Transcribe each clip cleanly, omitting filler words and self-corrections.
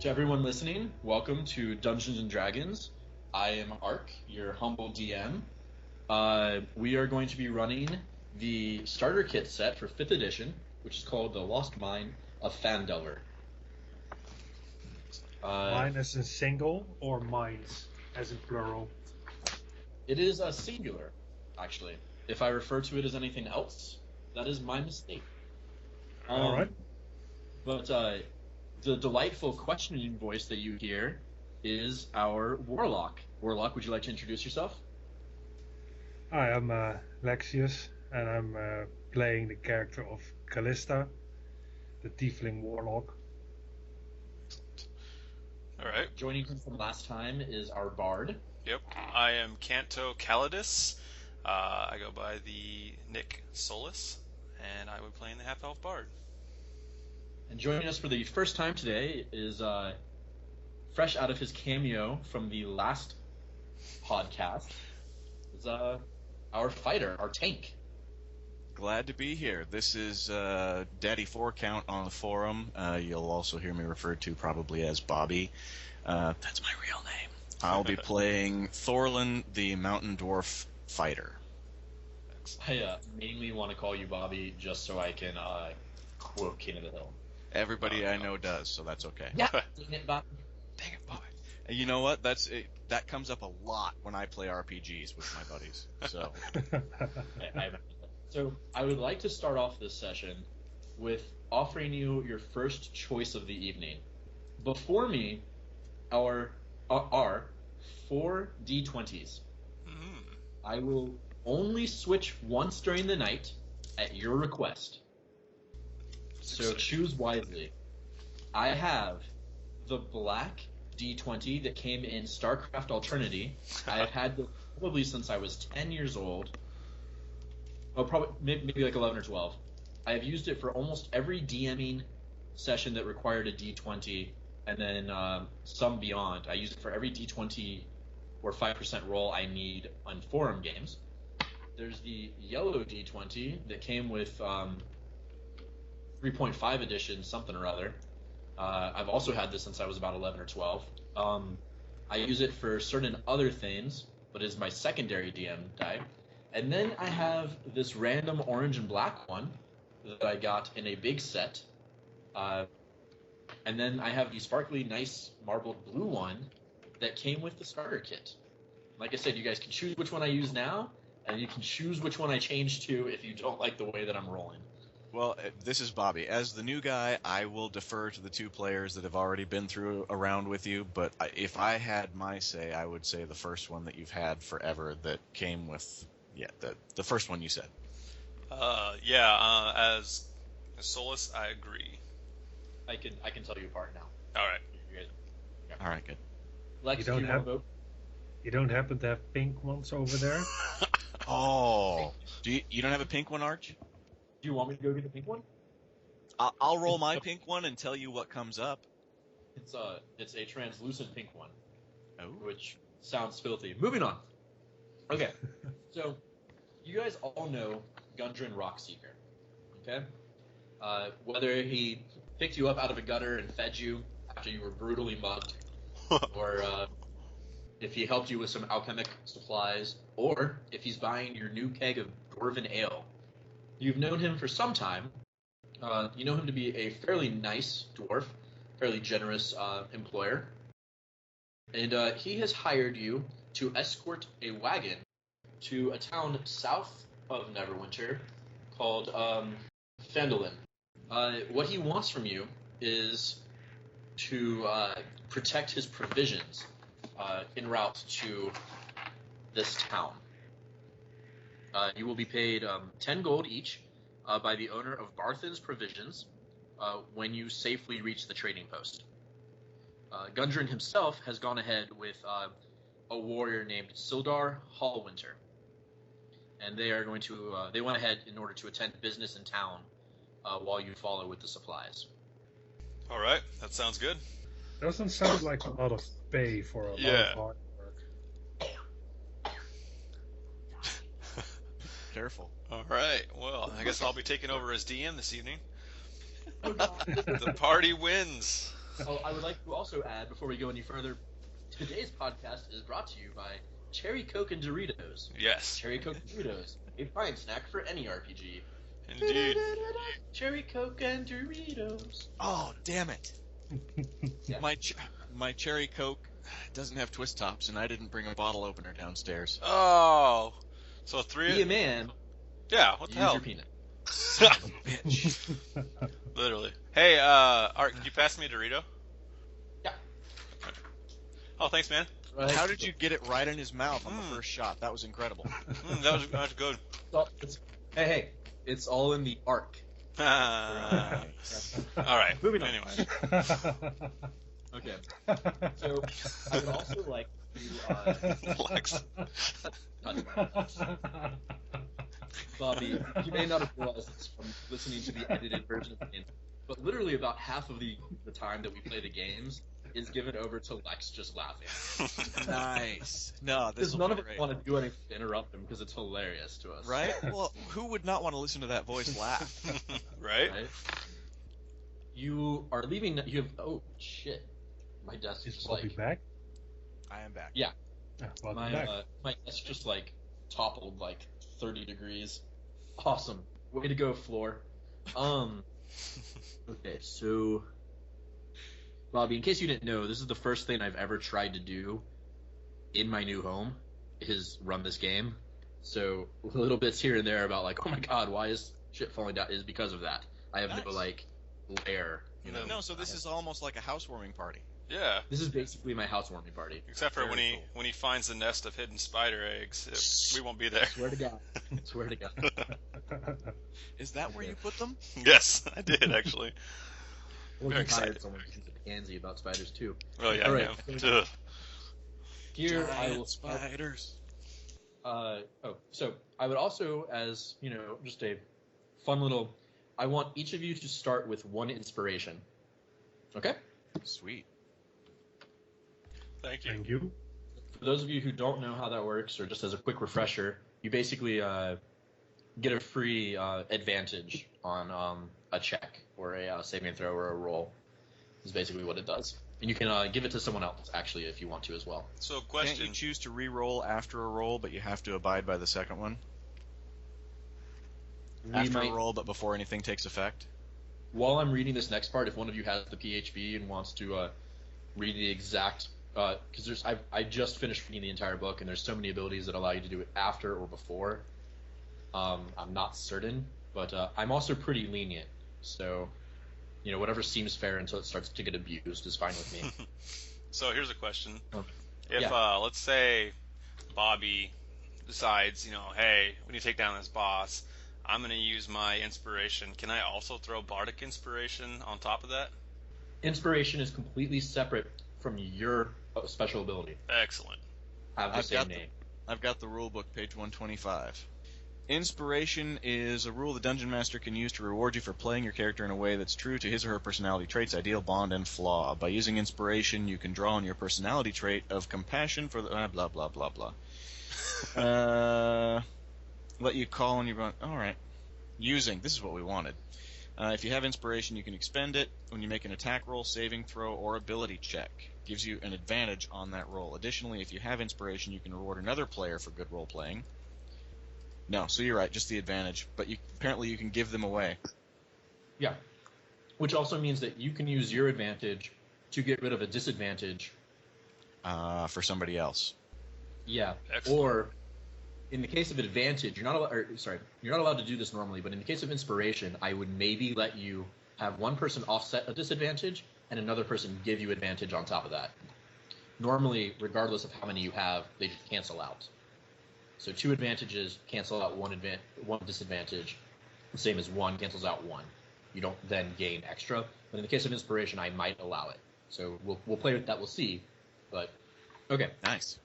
To everyone listening, welcome to Dungeons and Dragons. I am Ark, your humble DM. We are going to be running the starter kit set for 5th edition, which is called the Lost Mine of Phandelver. Mine as in single or mines as in plural? It is a singular, actually. If I refer to it as anything else, that is my mistake. All right. But the delightful questioning voice that you hear is our Warlock. Warlock, would you like to introduce yourself? Hi, I'm Lexius, and I'm playing the character of Kallista, the Tiefling Warlock. All right. Joining him from last time is our Bard. Yep. I am Canto, Callidus. I go by the nick Solus, and I will be playing the half-elf Bard. And joining us for the first time today is fresh out of his cameo from the last podcast is our fighter, our tank. Glad to be here. This is Daddy 4 Count on the forum. You'll also hear me referred to probably as Bobby. That's my real name. I'll be playing Thorlan, the mountain dwarf fighter. I mainly want to call you Bobby just so I can quote King of the Hill. Everybody I know does, so that's okay. Yeah, dang it, Bobby. Dang it, Bobby. And you know what? That comes up a lot when I play RPGs with my buddies. So, So I would like to start off this session with offering you your first choice of the evening. Before me are 4 D20s. I will only switch once during the night at your request. So choose wisely. I have the black D20 that came in StarCraft Alternity. I have had this probably since I was 10 years old. Oh, probably maybe like 11 or 12. I have used it for almost every DMing session that required a D20, and then some beyond. I use it for every D20 or 5% roll I need on forum games. There's the yellow D20 that came with 3.5 edition something or other. I've also had this since I was about 11 or 12. I use it for certain other things, but is my secondary DM die. And then I have this random orange and black one that I got in a big set. And then I have the sparkly, nice marbled blue one that came with the starter kit. Like I said, you guys can choose which one I use now, and you can choose which one I change to if you don't like the way that I'm rolling. well, this is Bobby. As the new guy, I will defer to the two players that have already been through a round with you, but if I had my say, I would say the first one that you've had forever that came with, the first one you said. As Solus, I agree. I can tell you apart now. All right. You guys, All right, good. Lex, You do don't you have- want to vote? You don't happen to have pink ones over there? Oh, you don't have a pink one, Arch? Do you want me to go get the pink one? I'll roll my pink one and tell you what comes up. It's a translucent pink one, Oh. which sounds filthy. Moving on. Okay, so you guys all know Gundren Rockseeker, okay? Whether he picked you up out of a gutter and fed you after you were brutally mugged, or if he helped you with some alchemic supplies, or if he's buying your new keg of dwarven ale. You've known him for some time. You know him to be a fairly nice dwarf, fairly generous employer. And he has hired you to escort a wagon to a town south of Neverwinter called Phandelver. What he wants from you is to protect his provisions en route to this town. You will be paid 10 gold each by the owner of Barthen's Provisions when you safely reach the trading post. Gundren himself has gone ahead with a warrior named Sildar Hallwinter, and they are going to they went ahead in order to attend business in town while you follow with the supplies. All right. That sounds good. Doesn't sound like a lot of pay for a lot of hard work. Careful. All right. Well, I guess I'll be taking over as DM this evening. The party wins. I would like to also add, before we go any further, today's podcast is brought to you by Cherry Coke and Doritos. Yes. Cherry Coke and Doritos, a fine snack for any RPG. Indeed. Cherry Coke and Doritos. Oh, damn it. Yeah. My cherry Coke doesn't have twist tops, and I didn't bring a bottle opener downstairs. Oh. So three. Be a man. Yeah. What the Use hell? your peanut. Son of a bitch. Literally. Hey, Art, could you pass me a Dorito? Yeah. Oh, thanks, man. Right. How did you get it right in his mouth on the first shot? That was incredible. That was good. Hey, it's all in the arc. All right. Moving on. Anyway. Okay. So I would also like to. Lex. Bobby, you may not have realized this from listening to the edited version of the game, but literally about half of the time that we play the games is given over to Lex just laughing. Nice. No, this Because none of us want to do anything to interrupt him because it's hilarious to us. Right? Well, who would not want to listen to that voice laugh? Right? You are leaving. You have. Oh shit! My desk is Is just Bobby like. back? I am back. Yeah. Welcome back. My desk just like toppled like 30 degrees. Awesome. Way to go, floor. Okay, so Bobby, in case you didn't know, this is the first thing I've ever tried to do in my new home is run this game. So little bits here and there about like, oh my god, why is shit falling down is because of that. I have no like layer, you know. No, so this is almost like a housewarming party. Yeah. This is basically my housewarming party. Except for Very cool. when he finds the nest of hidden spider eggs, we won't be there. Swear to God. Swear to God. Is that where you put them? Yes, I did actually. Well, Very I'm tired excited. someone who's a pansy about spiders too. Oh yeah, All I right. am. Ugh. Here I Giant will start. spiders. So I would also, as you know, just a fun little. I want each of you to start with one inspiration. Okay. Sweet. Thank you. Thank you. For those of you who don't know how that works, or just as a quick refresher, you basically get a free advantage on a check or a saving throw or a roll. Is basically what it does, and you can give it to someone else actually if you want to as well. So Can't question. you choose to re-roll after a roll, but you have to abide by the second one? After a roll, but before anything takes effect? While I'm reading this next part, if one of you has the PHB and wants to read the exact, because I just finished reading the entire book, and there's so many abilities that allow you to do it after or before. I'm not certain, but I'm also pretty lenient, so you know whatever seems fair until it starts to get abused is fine with me. So here's a question. Oh. If Yeah. let's say Bobby decides, hey, when you take down this boss, I'm going to use my inspiration. Can I also throw bardic inspiration on top of that? Inspiration is completely separate from your special ability. Excellent. Have the I've same got name. I've got the rule book, page 125. Inspiration is a rule the Dungeon Master can use to reward you for playing your character in a way that's true to his or her personality traits, ideal, bond, and flaw. By using inspiration, you can draw on your personality trait of compassion for the blah blah blah blah. Let you call on your all right. Using this is what we wanted. If you have inspiration, you can expend it when you make an attack roll, saving throw, or ability check. Gives you an advantage on that roll. Additionally, if you have inspiration, you can reward another player for good role playing. No, so you're right, just the advantage. But apparently you can give them away. Yeah. Which also means that you can use your advantage to get rid of a disadvantage. For somebody else. Yeah. Excellent. Or in the case of advantage, you're not allowed to do this normally, but in the case of inspiration, I would maybe let you have one person offset a disadvantage and another person give you advantage on top of that. Normally, regardless of how many you have, they just cancel out. So 2 advantages cancel out one disadvantage, the same as 1 cancels out 1. You don't then gain extra. But in the case of inspiration, I might allow it. So we'll play with that. We'll see. But okay. Nice.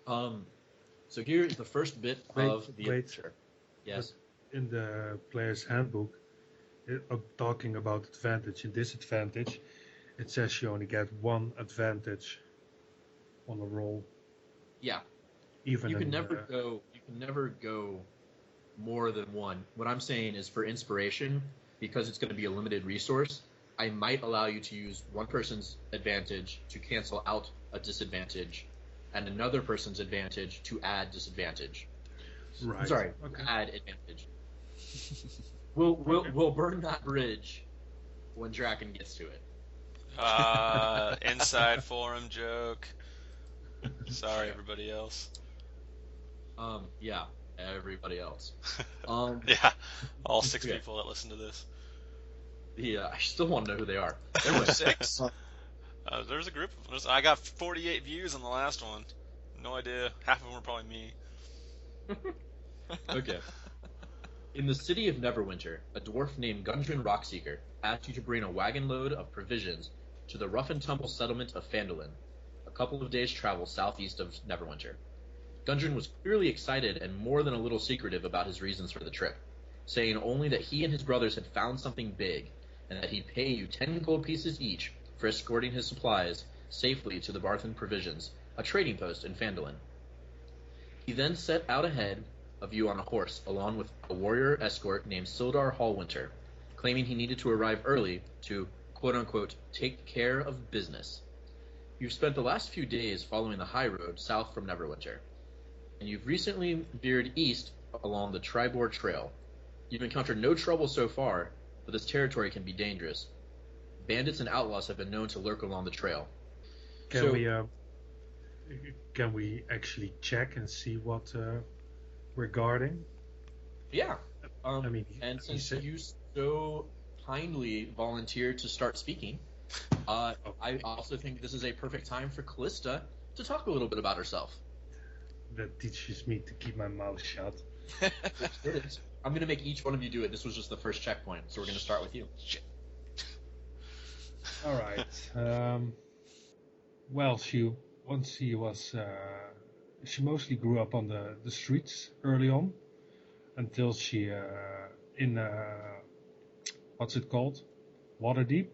So here is the first bit of the wait. adventure. Yes. In the player's handbook, talking about advantage and disadvantage, it says you only get 1 advantage on a roll. Yeah. Even You in, can never go more than 1. What I'm saying is for inspiration, because it's going to be a limited resource, I might allow you to use one person's advantage to cancel out a disadvantage, and another person's advantage to add disadvantage. Right. Sorry, Okay. add advantage. We'll burn that bridge when Draken gets to it. Inside forum joke. Sorry, everybody else. Yeah, everybody else. Yeah, all 6 Okay. people that listen to this. Yeah, I still want to know who they are. Anyway, 6. There's a group of us. I got 48 views on the last one. No idea. Half of them were probably me. Okay. In the city of Neverwinter, a dwarf named Gundren Rockseeker asked you to bring a wagon load of provisions to the rough and tumble settlement of Phandelver, a couple of days' travel southeast of Neverwinter. Gundren was clearly excited and more than a little secretive about his reasons for the trip, saying only that he and his brothers had found something big, and that he'd pay you 10 gold pieces each for escorting his supplies safely to the Barthen Provisions, a trading post in Phandelver. He then set out ahead of you on a horse, along with a warrior escort named Sildar Hallwinter, claiming he needed to arrive early to, quote-unquote, take care of business. You've spent the last few days following the high road south from Neverwinter, and you've recently veered east along the Tribor Trail. You've encountered no trouble so far, but this territory can be dangerous. Bandits and outlaws have been known to lurk along the trail. Can we actually check and see what we're guarding? Yeah. I mean, And since you so kindly volunteered to start speaking, I also think this is a perfect time for Kallista to talk a little bit about herself. That teaches me to keep my mouth shut. I'm going to make each one of you do it. This was just the first checkpoint, so we're going to start with you. All right. Well, she mostly grew up on the streets early on, until she in what's it called, Waterdeep,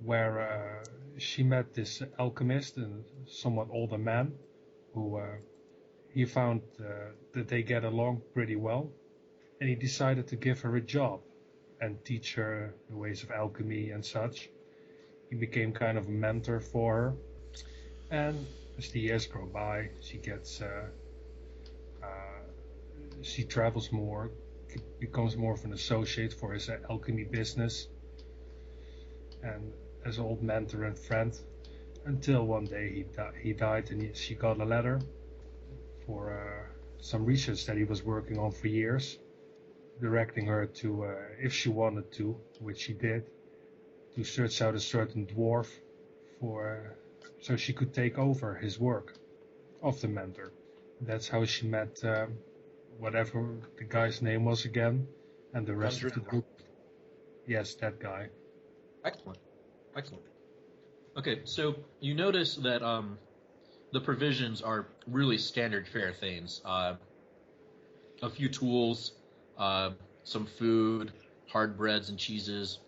where she met this alchemist and somewhat older man, who he found that they get along pretty well, and he decided to give her a job and teach her the ways of alchemy and such. He became kind of a mentor for her, and as the years go by, she travels more, becomes more of an associate for his alchemy business, and as an old mentor and friend, until one day he died, and she got a letter for some research that he was working on for years, directing her to, if she wanted to, which she did, to search out a certain dwarf so she could take over his work of the mentor. That's how she met whatever the guy's name was again, and the rest of the group. Yes, that guy. Excellent. Okay, so you notice that the provisions are really standard fare things. A few tools, some food, hard breads and cheeses,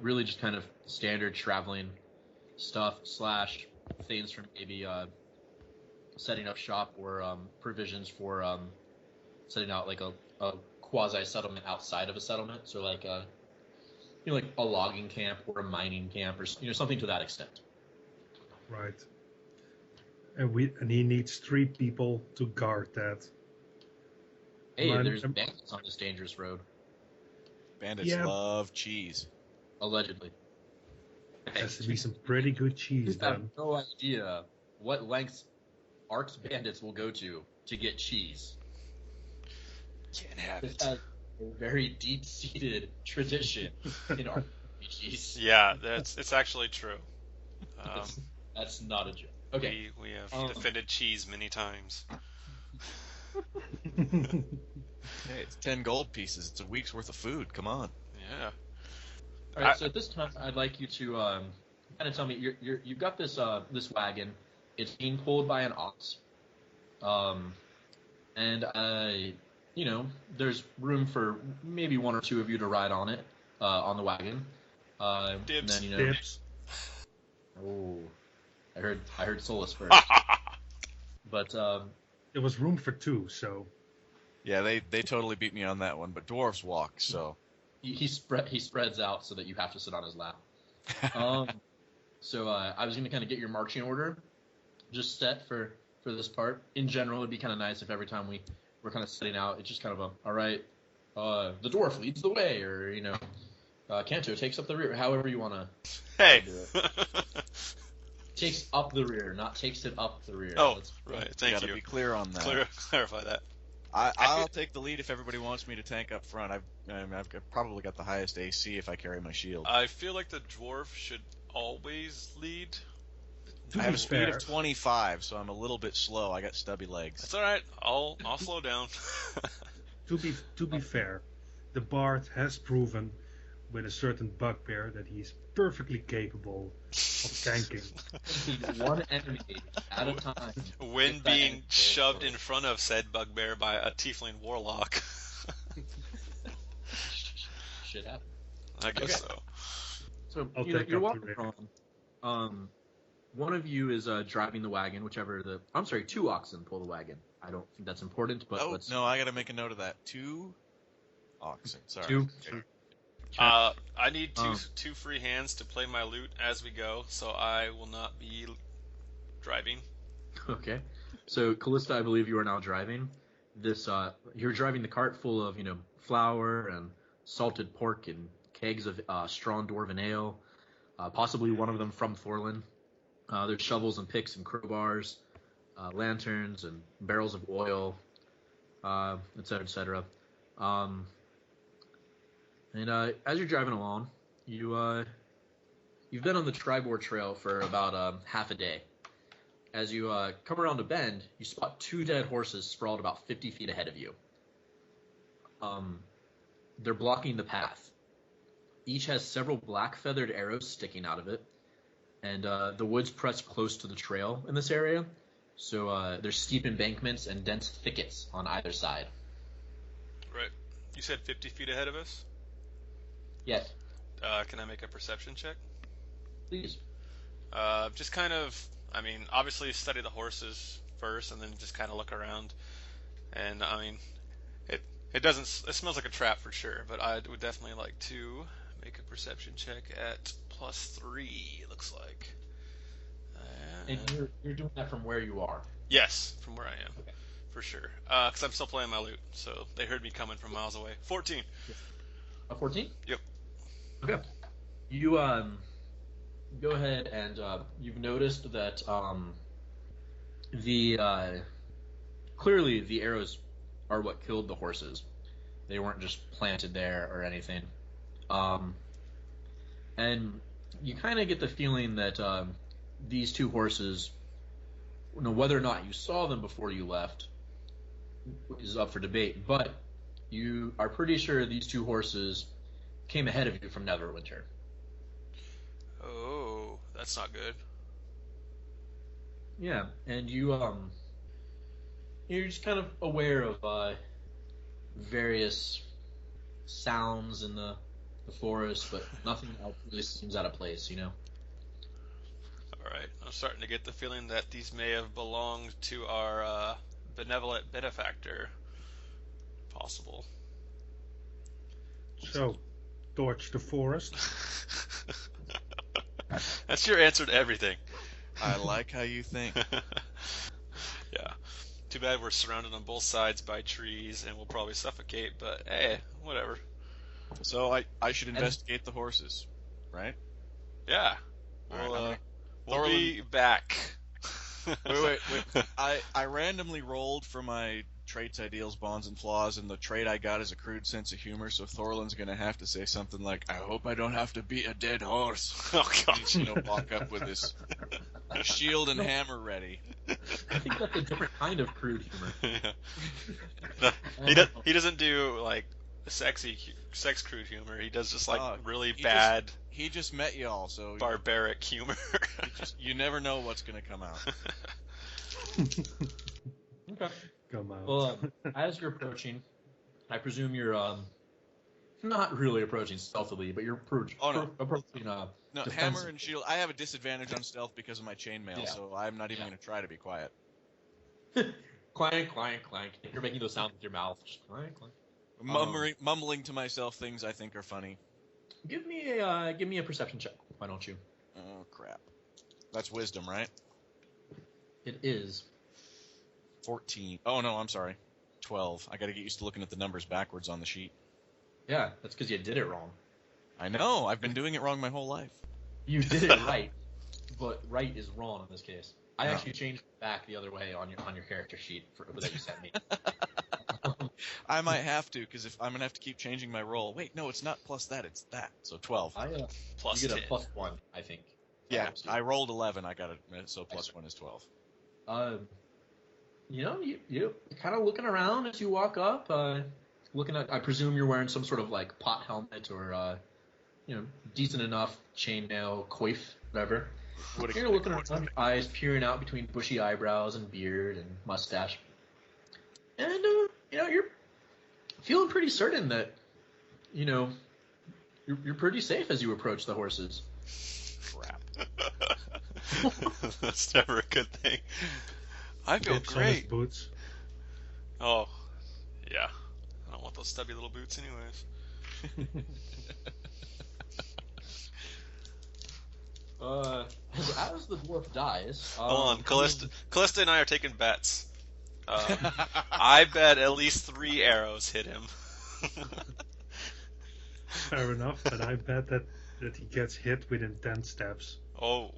really just kind of standard traveling stuff / things from maybe setting up shop or provisions for setting out like a quasi settlement outside of a settlement. So like like a logging camp or a mining camp or something to that extent. Right. And he needs 3 people to guard that. Hey, there's bandits on this dangerous road. Bandits love cheese. Allegedly. Has to be some pretty good cheese I have then. no idea what lengths Ark's bandits will go to get cheese. Can't have This it. has a very deep-seated tradition in our species. Yeah, it's actually true. That's not a joke. Okay. We have defended cheese many times. Hey, it's 10 gold pieces. It's a week's worth of food. Come on. Yeah. All right. So at this time, I'd like you to kind of tell me you've got this this wagon. It's being pulled by an ox. And there's room for maybe 1 or 2 of you to ride on it on the wagon. Dibs. And then, Dips. Oh, I heard Solus first. But There was room for 2, so Yeah, they totally beat me on that one, but dwarves walk, so... he spreads out so that you have to sit on his lap. So I was gonna kind of get your marching order just set for this part. In general, it'd be kind of nice if every time we're kind of setting out, it's just kind of all right, the dwarf leads the way, or Canto takes up the rear, however you want to Hey. do it. Takes up the rear, not takes it up the rear. Oh, right. Thank Gotta you. be clear on that. Clarify that. I'll take the lead if everybody wants me to tank up front. I've probably got the highest AC if I carry my shield. I feel like the dwarf should always lead. I have a speed of 25, so I'm a little bit slow. I got stubby legs. That's all right. I'll slow down. To be fair, the bard has proven with a certain bugbear that he's perfectly capable of tanking. One enemy at a time. When being shoved in front of said bugbear by a Tiefling Warlock. Shit happens. I guess so. So I'll you're take up walking the rear. around. One of you is driving the wagon, I'm sorry, 2 oxen pull the wagon. I don't think that's important, but let's... No, I gotta make a note of that. 2 oxen. Sorry. 2. I need two free hands to play my lute as we go, so I will not be driving. Okay. So, Kallista, I believe you are now driving. You're driving the cart full of, flour and salted pork and kegs of strong dwarven ale, possibly one of them from Thorlan. There's shovels and picks and crowbars, lanterns and barrels of oil, etc., etc. And as you're driving along, you've been on the Tribor Trail for about half a day. As you come around a bend, you spot 2 dead horses sprawled about 50 feet ahead of you. They're blocking the path. Each has several black feathered arrows sticking out of it, and the woods press close to the trail in this area, so there's steep embankments and dense thickets on either side. Right. You said 50 feet ahead of us? Yes. Can I make a perception check? Please. Just kind of, obviously study the horses first, and then just kind of look around. And it smells like a trap for sure, but I would definitely like to make a perception check at +3. It looks like. And you're doing that from where you are. Yes, from where I am, Okay. for sure. Because I'm still playing my lute, so they heard me coming from miles away. 14. A 14? Yep. Okay. You go ahead and you've noticed that clearly the arrows are what killed the horses. They weren't just planted there or anything. And you kind of get the feeling that these 2 horses, whether or not you saw them before you left is up for debate, but you are pretty sure these 2 horses came ahead of you from Neverwinter. Oh, that's not good. Yeah, and you're just kind of aware of various sounds in the forest, but nothing else really seems out of place, Alright, I'm starting to get the feeling that these may have belonged to our benevolent benefactor. Possible. So, torch the forest. That's your answer to everything. I like how you think. Yeah. Too bad we're surrounded on both sides by trees and we'll probably suffocate, but hey, whatever. So I should investigate the horses, right? Yeah. Alright, We'll be back. Wait. I randomly rolled for my traits, ideals, bonds, and flaws, and the trait I got is a crude sense of humor, so Thorlan's going to have to say something like, I hope I don't have to beat a dead horse. Oh, God. He's walk up with his shield and hammer ready. I think that's a different kind of crude humor. Yeah. He doesn't do, sex crude humor. He does just, really bad... He just met y'all, so... barbaric humor. You never know what's going to come out. Okay. Come out. Well, as you're approaching, I presume you're not really approaching stealthily, but you're approaching. No, hammer and shield. I have a disadvantage on stealth because of my chainmail, so I'm not even going to try to be quiet. Clank, clank, clank. You're making those sounds with your mouth. Just clank, clank. Mumbling to myself things I think are funny. Give me a perception check. Why don't you? Oh, crap. That's wisdom, right? It is. 14. Oh, no, I'm sorry. 12. I gotta get used to looking at the numbers backwards on the sheet. Yeah, that's because you did it wrong. I know. I've been doing it wrong my whole life. You did it right, but right is wrong in this case. I Oh. actually changed it back the other way on your character sheet that you sent me. I might have to, because if I'm gonna have to keep changing my roll. Wait, no, it's not plus that. It's that. So 12. Plus you get 10. a +1, I think. Yeah, I rolled 11. I got it. So plus 1 is 12. You're kind of looking around as you walk up. Looking at, I presume you're wearing some sort of like pot helmet or decent enough chainmail coif, whatever. You're looking around, eyes peering out between bushy eyebrows and beard and mustache, and you're feeling pretty certain that you're pretty safe as you approach the horses. Crap. That's never a good thing. I feel Bits on his great. boots. Oh, yeah. I don't want those stubby little boots anyways. As the dwarf dies, Hold on, Callista and I are taking bets. I bet at least 3 arrows hit him. Fair enough, but I bet that he gets hit within 10 steps. Oh,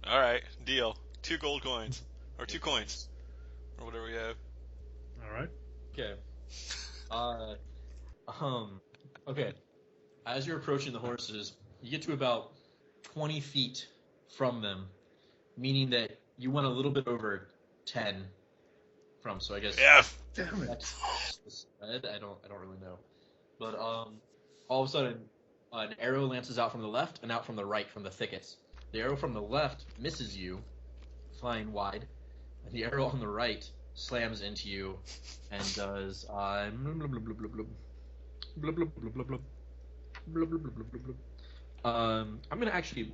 alright, deal. 2 gold coins. Or 2 coins. Or whatever we have. Alright. Okay. Okay. As you're approaching the horses, you get to about 20 feet from them, meaning that you went a little bit over 10 from. So I guess. Yeah. Damn it. That's the spread. I don't really know. But all of a sudden, an arrow lances out from the left and out from the right from the thickets. The arrow from the left misses you, flying wide, and the arrow on the right slams into you and does I'm gonna actually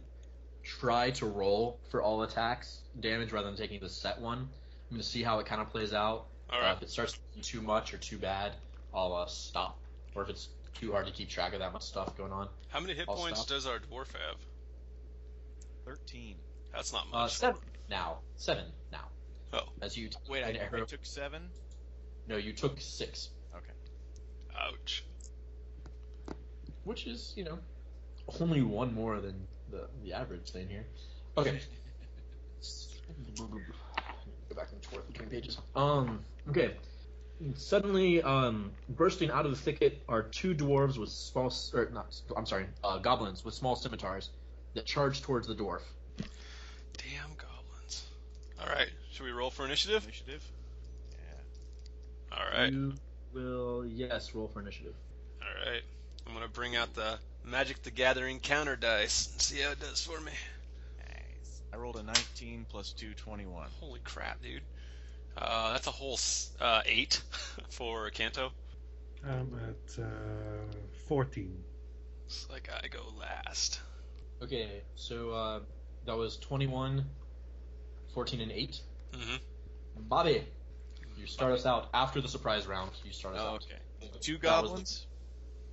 try to roll for all attacks damage rather than taking the set one. I'm gonna see how it kind of plays out. All right. If it starts to be too much or too bad, I'll stop. Or if it's too hard to keep track of that much stuff going on. How many hit I'll points stop. does our dwarf have? 13. That's not much. 7 now. 7 now. Oh. As you Wait, an I arrow. took 7? No, you took 6, Okay. Ouch. which is only one more than the average thing here. Okay. Go back and forth between pages. Okay. Suddenly, bursting out of the thicket are 2 dwarves with goblins with small scimitars that charge towards the dwarf. Damn goblins. Alright, should we roll for initiative? Initiative? Yeah. Alright. You will, yes, roll for initiative. Alright. I'm gonna bring out the Magic the Gathering counter dice and see how it does for me. Nice. I rolled a 19 plus 2, 21. Holy crap, dude. That's a whole 8 for Canto. I'm at 14. Looks like I go last. Okay, so that was 21, 14, and 8. Mm-hmm. Bobby, you start us out after the surprise round. You start us Oh, out. okay. 2 That was goblins?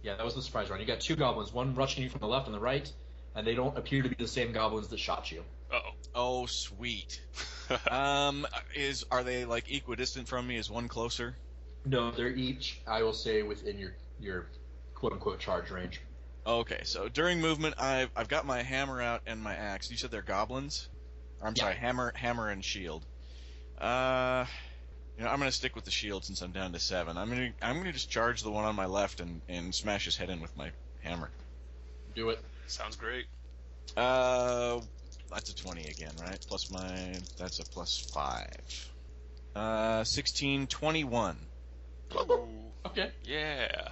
Yeah, that was the surprise round. You got 2 goblins, one rushing you from the left and the right, and they don't appear to be the same goblins that shot you. Uh-oh. Oh, sweet. Are they like equidistant from me? Is one closer? No, they're each, I will say, within your quote unquote charge range. Okay, so during movement, I've got my hammer out and my axe. You said they're goblins? Or, I'm sorry, hammer and shield. I'm gonna stick with the shield since I'm down to 7. I'm gonna just charge the one on my left and smash his head in with my hammer. Do it. Sounds great. That's a 20 again, right? That's a plus 5. 16, 21. Ooh. Okay. Yeah.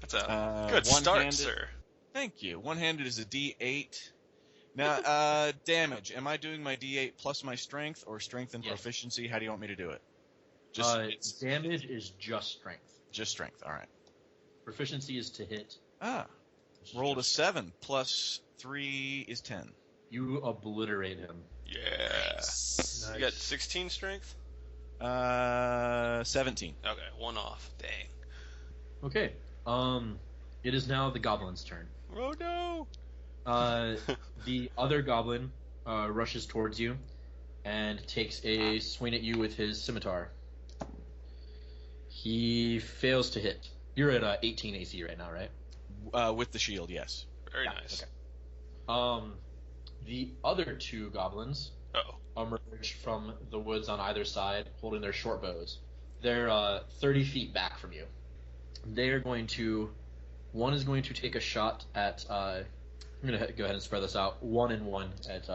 That's a good start, one-handed. sir. Thank you. One-handed is a D8. Now, damage. Am I doing my D8 plus my strength or strength and Yes. proficiency? How do you want me to do it? Damage is just strength. Just strength. All right. Proficiency is to hit. Rolled a 7 plus 3 is 10. You obliterate him. Yeah. Nice. You got 16 strength? 17. Okay, 1 off. Dang. Okay. It is now the goblin's turn. Oh no! The other goblin rushes towards you and takes a swing at you with his scimitar. He fails to hit. You're at 18 AC right now, right? With the shield, yes. Very Yeah, nice. Okay. The other two goblins Uh-oh. emerge from the woods on either side, holding their short bows. They're 30 feet back from you. They are going to... One is going to take a shot at... I'm going to go ahead and spread this out. 1 and 1 at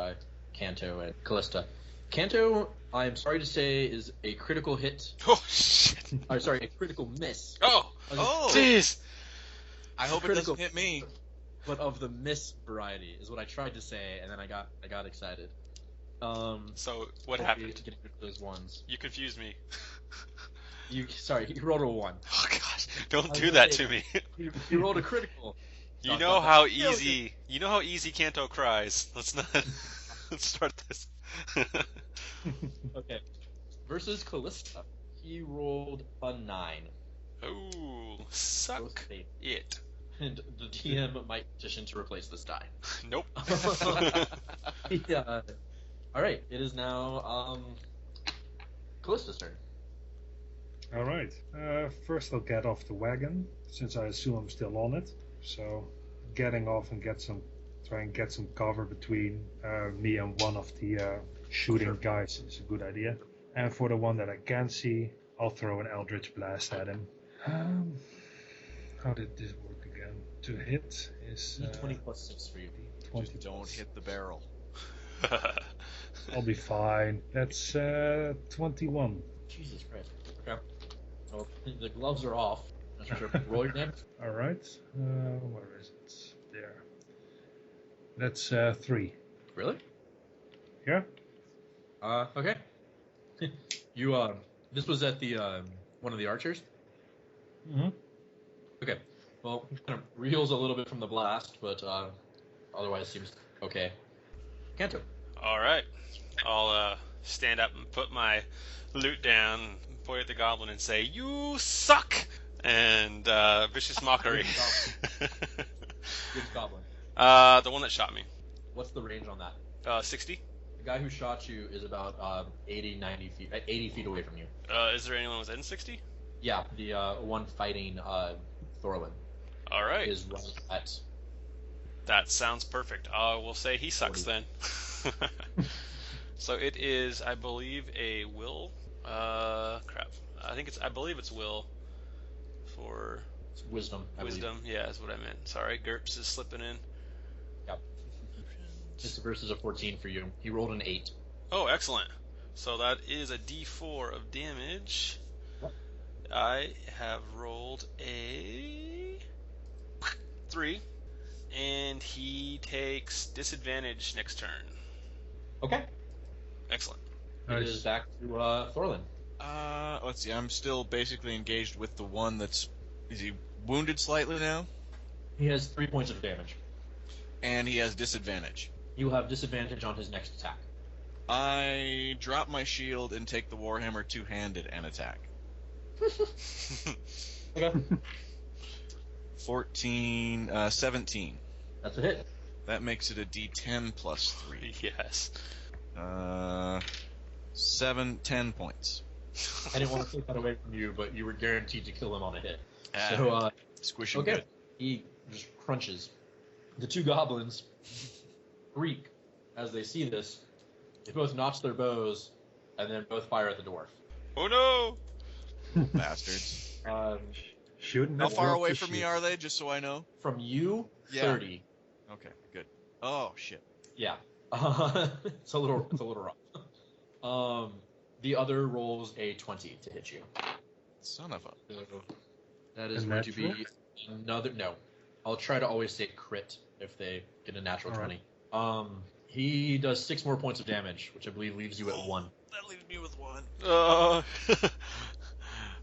Canto and Kallista. Canto, I'm sorry to say, is a critical hit. Oh, shit. Sorry, a critical miss. Oh, Oh. jeez. I hope it Critical. doesn't hit me. But of the miss variety is what I tried to say, and then I got excited. So, what To happened? get rid of those ones. You confused me. You rolled a 1. Oh, gosh. Don't was do gonna that say- to me. You rolled a critical. You know how easy Canto cries. Let's not... Let's start this. Okay. Versus Kallista, he rolled a 9. Ooh, Both suck failed. it. And the DM might petition to replace this die. Nope. Yeah. All right. It is now Callista's turn. All right. First, I'll get off the wagon since I assume I'm still on it. So, getting off and try and get some cover between me and one of the shooting guys is a good idea. And for the one that I can see, I'll throw an Eldritch Blast at him. How did this work again? To hit is D20 plus 6 for you. 20. Just don't hit the barrel. I'll be fine. That's 21. Jesus Christ. Okay. Well, the gloves are off. That's for sure. Roll your damage. All right. Where is it? There. That's 3. Really? Yeah. Okay. You this was at the one of the archers. Mm-hmm. Okay. Well, he kind of reels a little bit from the blast, but otherwise seems okay. Canto. All right. I'll stand up and put my loot down, point at the goblin, and say, "You suck!" And vicious mockery. Which goblin? The one that shot me. What's the range on that? 60. The guy who shot you is about 80 feet away from you. Is there anyone within 60? Yeah, the one fighting Thorlan All right. is right at. That sounds perfect. We'll say he sucks then. So it is, I believe, a will. Crap. I believe it's will for It's wisdom. I believe. wisdom. Yeah, is what I meant. Sorry, GURPS is slipping in. Yep. It's versus a 14 for you. He rolled an 8. Oh, excellent. So that is a D4 of damage. Yep. I have rolled a 3, and he takes disadvantage next turn. Okay. Excellent. It is back to Thorlan. Let's see. I'm still basically engaged with the one that's. Is he wounded slightly now? He has 3 points of damage. And he has disadvantage. He will have disadvantage on his next attack. I drop my shield and take the Warhammer two-handed and attack. Okay. 17. That's a hit. That makes it a D10 plus 3. Yes. 10 points. I didn't want to take that away from you, but you were guaranteed to kill him on a hit. Ah, So, squishing okay. good. He just crunches. The two goblins shriek as they see this. They both notch their bows and then both fire at the dwarf. Oh no! Bastards. Shooting. How far away from me are they, just so I know? From you, Yeah. 30. Okay, good. Oh, shit. Yeah. It's a little rough. The other rolls a 20 to hit you. Son of a... So that is A going to be natural? another. No, I'll try to always say crit if they get a natural All 20. He does 6 more points of damage, which I believe leaves you at 1. That leaves me with 1.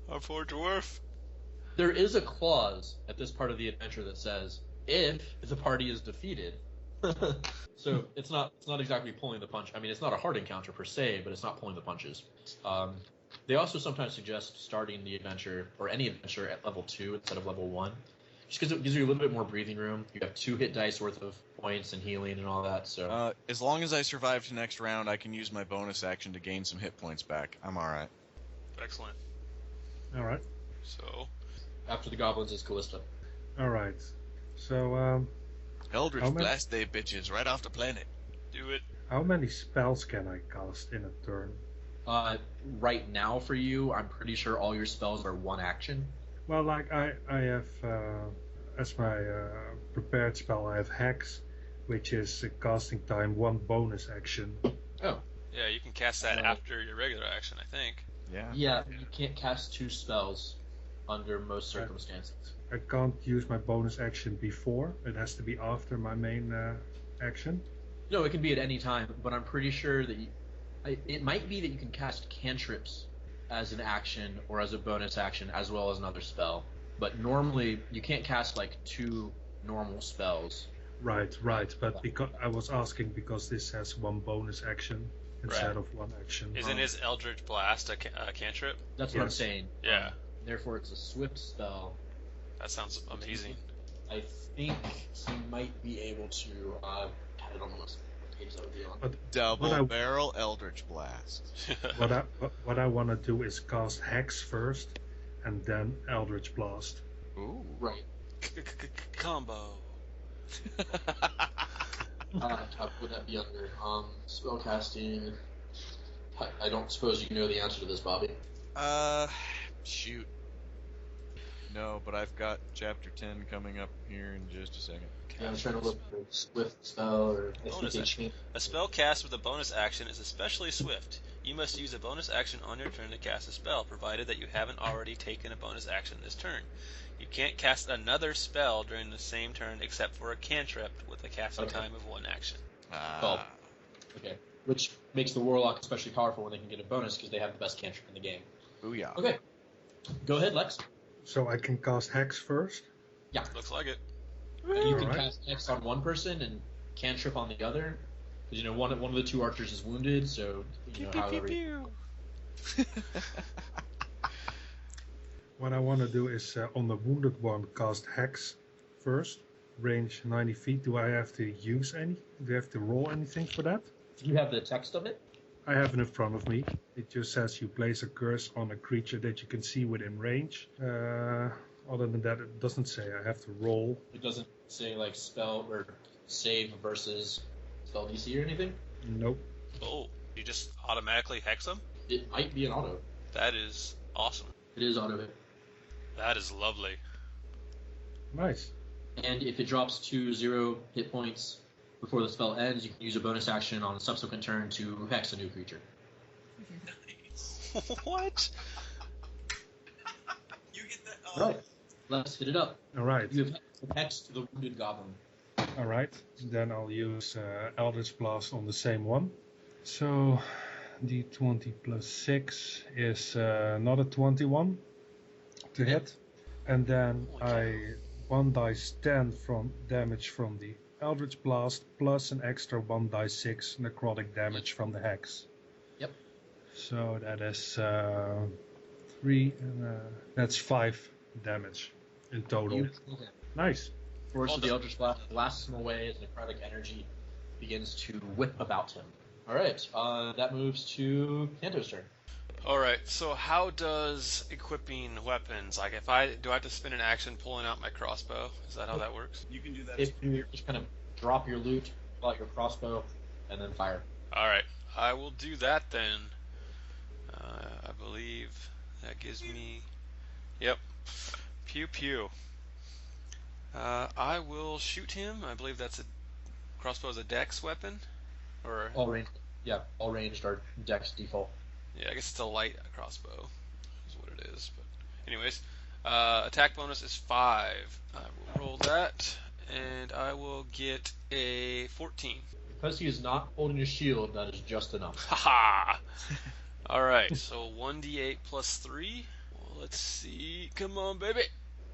Our poor dwarf. There is a clause at this part of the adventure that says if the party is defeated. So it's not exactly pulling the punch. I mean, it's not a hard encounter per se, but it's not pulling the punches. They also sometimes suggest starting the adventure or any adventure at level 2 instead of level 1, just because it gives you a little bit more breathing room. You have 2 hit dice worth of points and healing and all that. So As long as I survive to next round, I can use my bonus action to gain some hit points back. I'm alright. Excellent. All right. So, after the goblins is Callista. All right. So, Eldritch How many- blast they bitches right off the planet. do it. how many spells can I cast in a turn? Right now for you, I'm pretty sure all your spells are 1 action. Well, like I have as my prepared spell, I have Hex, which is casting time 1 bonus action. Oh. Yeah, you can cast that after your regular action, I think. Yeah. Yeah, you can't cast 2 spells under most circumstances. I can't use my bonus action before. It has to be after my main action. No, it can be at any time, but I'm pretty sure that it might be that you can cast cantrips as an action or as a bonus action as well as another spell. But normally you can't cast like 2 normal spells. Right. But because I was asking because this has 1 bonus action instead of 1 action. Isn't his Eldritch Blast a cantrip? That's what I'm Yes. saying. Yeah. Therefore, it's a swift spell. That sounds amazing. I think he might be able to. I don't know what page that would be on. Double barrel Eldritch blast. What I want to do is cast Hex first, and then Eldritch Blast. Ooh. Right. Combo. How would that be under? Spellcasting. I don't suppose you know the answer to this, Bobby. Shoot. No, but I've got chapter 10 coming up here in just a second. Yeah, I'm trying to look for swift spell or I think Bonus they action. changed. A spell cast with a bonus action is especially swift. You must use a bonus action on your turn to cast a spell, provided that you haven't already taken a bonus action this turn. You can't cast another spell during the same turn except for a cantrip with a casting time of 1 action. Well, okay. Which makes the Warlock especially powerful when they can get a bonus because they have the best cantrip in the game. Booyah. Okay. Go ahead, Lex. So I can cast Hex first. Yeah. Looks like it. And you can Alright. cast X on one person and cantrip on the other. Because, one of the 2 archers is wounded, so, however... What I want to do is on the wounded one cast Hex first, range 90 feet. Do I have to use any? Do I have to roll anything for that? Do you have the text of it? I have it in front of me. It just says you place a curse on a creature that you can see within range. Other than that, it doesn't say I have to roll. It doesn't say, spell or save versus spell DC or anything? Nope. Oh, you just automatically hex them? It might be an auto. That is awesome. It is auto hit. That is lovely. Nice. And if it drops to 0 hit points before the spell ends, you can use a bonus action on a subsequent turn to hex a new creature. What? You get that. Right. Let's hit it up. All right. You have hexed the wounded goblin. All right. Then I'll use Eldritch Blast on the same one. So D20 plus 6 is not a 21 to hit. And then I 1 dice 10 from damage from the Eldritch Blast plus an extra 1 dice 6 necrotic damage from the hex. Yep. So that is 3, that's 5 damage in total. Nice. Force Well of the done. Eldritch Blast blasts him away as necrotic energy begins to whip about him. Alright, that moves to Canto's turn. Alright, so how does equipping weapons, do I have to spend an action pulling out my crossbow? Is that how that works? You can do that. If you just kind of drop your loot, pull out your crossbow, and then fire. Alright, I will do that then. I believe that gives me... Yep. Pew pew. I will shoot him. I believe that's a crossbow is a dex weapon, or All ranged. Yeah, all ranged are dex default. yeah, I guess it's a light crossbow is what it is. But anyways, attack bonus is 5. I will roll that, and I will get a 14. Because he is not holding a shield, that is just enough. Haha. All right, so 1d8 plus 3. Well, let's see. Come on, baby.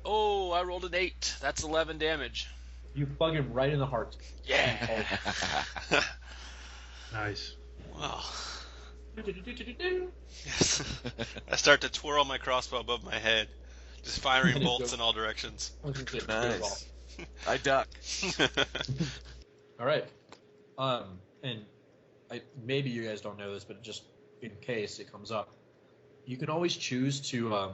Oh, I rolled an 8. That's 11 damage. You bug him right in the heart. Yeah. Nice. Wow. Yes. I start to twirl my crossbow above my head. Just firing bolts in all directions. Nice. I duck. All right. And maybe you guys don't know this, but just in case it comes up, you can always choose to,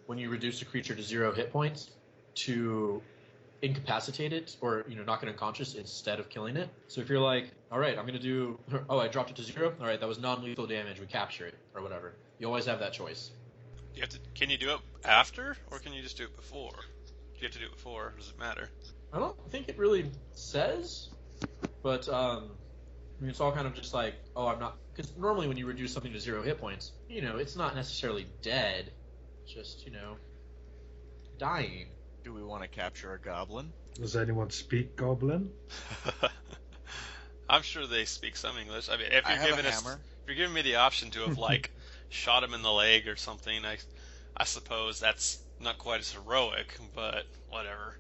when you reduce a creature to 0 hit points, to incapacitate it or knock it unconscious instead of killing it. So if you're like, all right, I'm gonna do, I dropped it to 0. All right, that was non-lethal damage. We capture it or whatever. You always have that choice. Can you do it after, or can you just do it before? Do you have to do it before? Or does it matter? I don't think it really says, but it's all kind of just like, I'm not, because normally when you reduce something to 0 hit points, it's not necessarily dead, it's just dying. Do we want to capture a goblin? Does anyone speak Goblin? I'm sure they speak some English. I mean, I have a hammer. If you're giving me the option to have shot him in the leg or something, I suppose that's not quite as heroic, but whatever.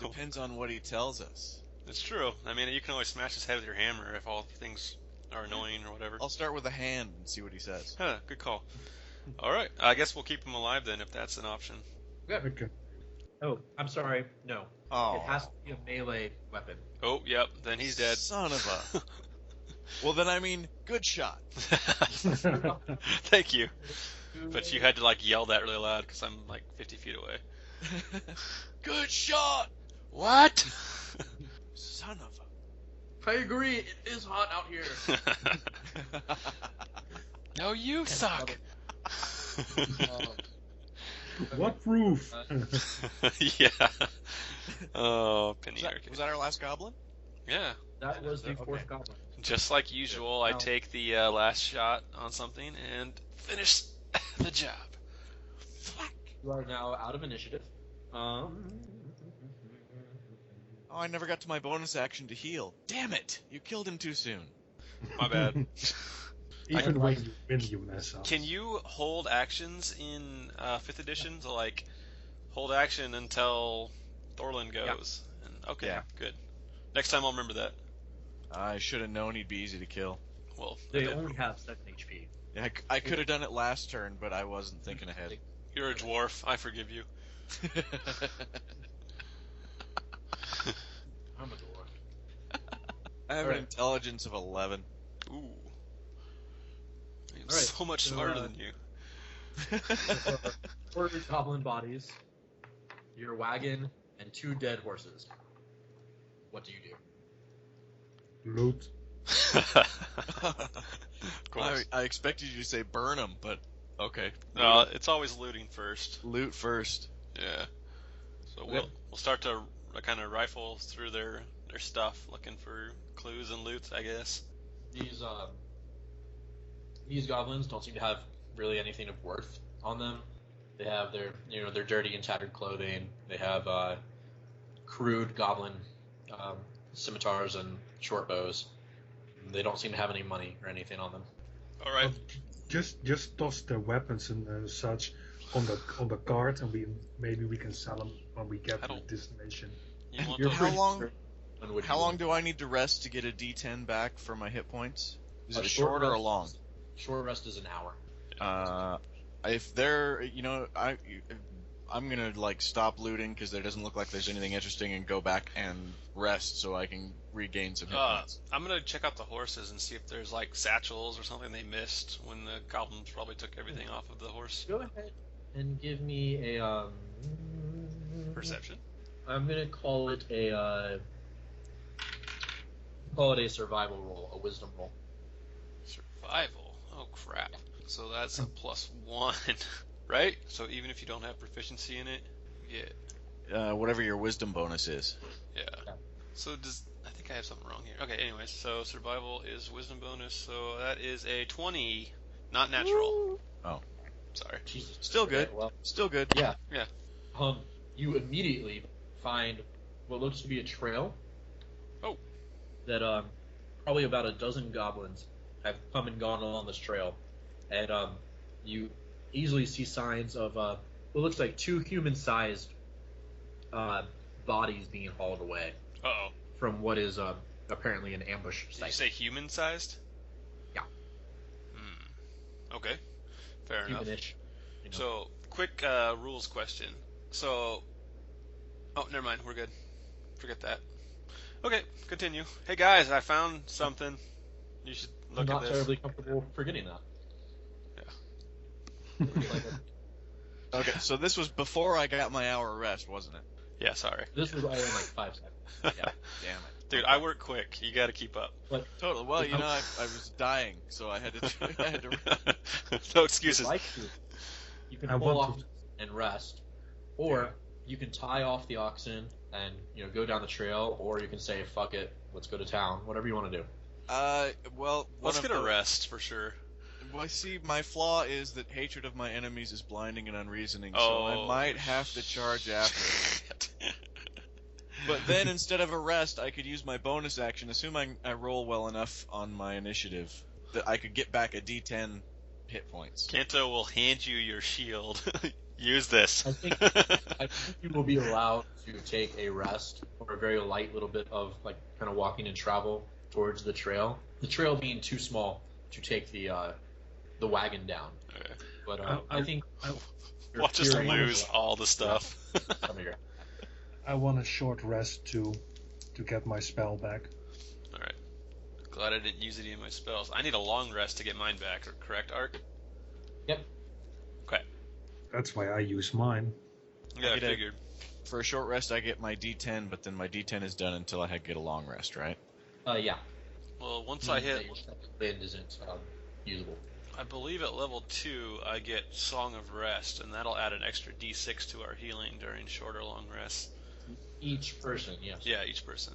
Depends on what he tells us. It's true. I mean, you can always smash his head with your hammer if all things are annoying or whatever. I'll start with a hand and see what he says. Good call. All right, I guess we'll keep him alive then if that's an option. Okay. Oh, I'm sorry. No. Oh. It has to be a melee weapon. Oh, yep. Then he's dead. Son of a. Well, then good shot. Thank you. But you had to yell that really loud because I'm 50 feet away. Good shot. What? Son of I agree. It is hot out here. No, you suck. What roof? Yeah. Oh, penny arcade. Was that our last goblin? Yeah. That was the Okay. fourth goblin. Just like usual, I take the last shot on something and finish the job. You are now out of initiative. Oh, I never got to my bonus action to heal. Damn it! You killed him too soon. My bad. Even when you win, you mess up. Can you hold actions in 5th edition? So, hold action until Thorlan goes. Yeah. And, okay, Yeah. good. Next time I'll remember that. I should have known he'd be easy to kill. Well, They only have 7 HP. Yeah, I could have done it last turn, but I wasn't thinking ahead. You're a dwarf. I forgive you. I'm a dwarf. I have an intelligence of 11. Ooh. I'm right, so much so, smarter than you. 4 goblin bodies, your wagon, and 2 dead horses. What do you do? Loot. Of course. I expected you to say burn them, but okay. No, it's always looting first. Loot first. Yeah. So we'll start to kind of rifle through their stuff, looking for clues and loot, I guess. These goblins don't seem to have really anything of worth on them. They have their dirty and tattered clothing. They have crude goblin scimitars and short bows. They don't seem to have any money or anything on them. All right. Just toss the weapons and such on the cart, and maybe we can sell them when we get to the destination. You want You're those? How long? Would How you- long do I need to rest to get a D10 back for my hit points? Is it a short short or a rest- long? Short rest is an hour. If they're, I'm gonna stop looting because there doesn't look like there's anything interesting, and go back and rest so I can regain some hit points. I'm gonna check out the horses and see if there's satchels or something they missed when the goblins probably took everything off of the horse. Go ahead and give me a Perception. I'm gonna call it a survival roll, a wisdom roll. Survival. Oh crap. So that's a +1, right? So even if you don't have proficiency in it, you get. Whatever your wisdom bonus is. Yeah. So I think I have something wrong here. Okay. Anyways, so survival is wisdom bonus. So that is a 20, not natural. Oh. Sorry. Jesus. Still good. Okay, well, Still good. yeah. Yeah. You immediately find what looks to be a trail. Oh. That probably about a dozen goblins have come and gone along this trail, and you easily see signs of what looks like 2 human-sized bodies being hauled away Uh-oh. from what is apparently an ambush Did you site. say human-sized? Yeah. Okay. Fair enough. Humanish. So, quick rules question. So, oh, never mind. We're good. Forget that. Okay, continue. Hey guys, I found something. You should I'm look at not this. terribly comfortable forgetting that. Okay, so this was before I got my hour rest, wasn't it? Yeah, sorry. This was all in like 5 seconds. Yeah. Damn it. Dude, I work quick. You got to keep up. But Totally. Well, you know, I was dying, so I had to. No excuses. You can I pull want off and rest, or you can tie off the oxen and go down the trail, or you can say fuck it, let's go to town. Whatever you want to do. Well, Let's get a rest for sure. Well, see, my flaw is that hatred of my enemies is blinding and unreasoning, so I might have to charge after. But then, instead of a rest, I could use my bonus action, assuming I roll well enough on my initiative, that I could get back a D10 hit points. Canto will hand you your shield. Use this. I think you will be allowed to take a rest or a very light little bit of like kind of walking and travel towards the trail. The trail being too small to take the wagon down. Okay. But I think watch us lose all the stuff. I want a short rest to get my spell back. All right. Glad I didn't use any of my spells. I need a long rest to get mine back. Correct, Ark? Yep. Okay. That's why I use mine. Yeah, I figured. For a short rest, I get my D10, but then my D10 is done until I get a long rest, right? Yeah. Well, once I hit, your second wind isn't usable. I believe at level 2, I get Song of Rest, and that'll add an extra D6 to our healing during short or long rests. Each person, yes. Yeah, each person.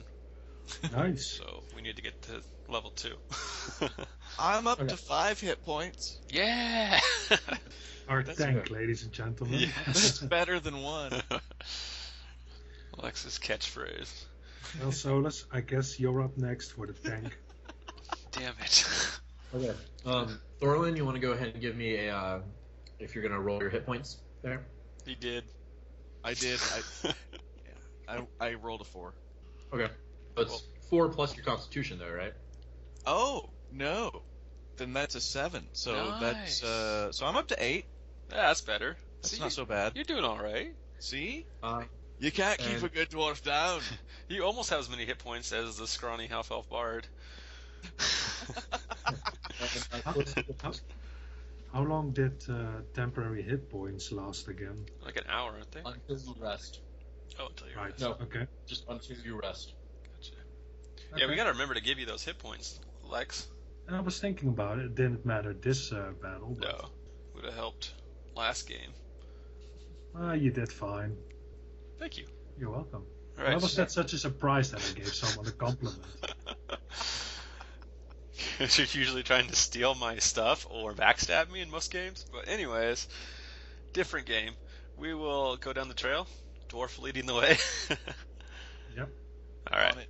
Nice. So we need to get to level 2. I'm up to 5 hit points. Yeah! Our That's tank, good. ladies and gentlemen. Yes. That's better than 1. Alexa's catchphrase. Well, Solus, I guess you're up next for the tank. Damn it. Okay. Thorlan, you want to go ahead and give me a if you're gonna roll your hit points there? He did. I did. I rolled a 4. Okay. So it's 4 plus your Constitution, though, right? Oh no, then that's a 7. So Nice. that's so I'm up to 8. Yeah, that's better. That's See, not so bad. You're doing all right. See, Uh, you can't keep and- a good dwarf down. You almost have as many hit points as the scrawny half-elf bard. How long did temporary hit points last again? Like an hour, aren't they? until you rest. Oh, until you Right. rest. No. Okay. Just until you rest. Gotcha. Yeah, we gotta remember to give you those hit points, Lex. And I was thinking about it. It didn't matter this battle, but No. Would have helped last game. you did fine. Thank you. You're welcome. All Why right. was that such a surprise that I gave someone a compliment? You're usually trying to steal my stuff or backstab me in most games. But anyways, different game. We will go down the trail. Dwarf leading the way. Yep. All right. On it.